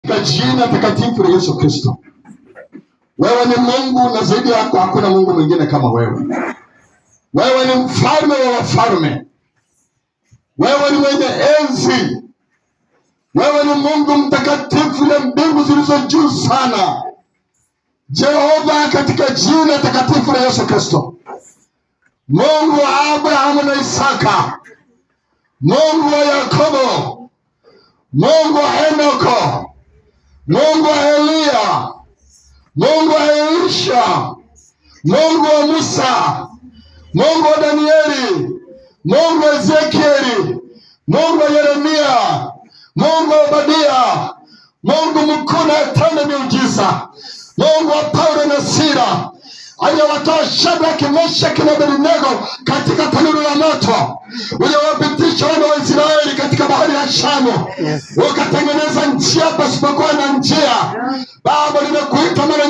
Kwa jina takatifu la Yesu Kristo. Wewe ni Mungu na zaidi yako hakuna Mungu mwingine kama wewe. Wewe ni mfalme wa wafalme. Wewe ni mwenye enzi. Wewe ni Mungu mtakatifu na mbingu zilizo juu sana. Jehova, katika jina takatifu la Yesu Kristo. Mungu wa Abrahamu na Isaka. Mungu wa Yakobo. Mungu wa Henoko. Mungu wa Elia. Mungu wa Elisha. Mungu wa Musa. Mungu wa Danieli. Mungu wa Ezekieli. Mungu wa Yeremia. Mungu wa Obadia. Mungu mkuu na atenda miujiza. Mungu wa Paulo na Sila, aliyewatoa Shadraka, Meshaki na Abednego katika tanuru la moto, uliwapitisha wana wa Israeli katika bahari ya Shamu, ukatengeneza njia pasipokuwa na njia. Baba, nimekuita mara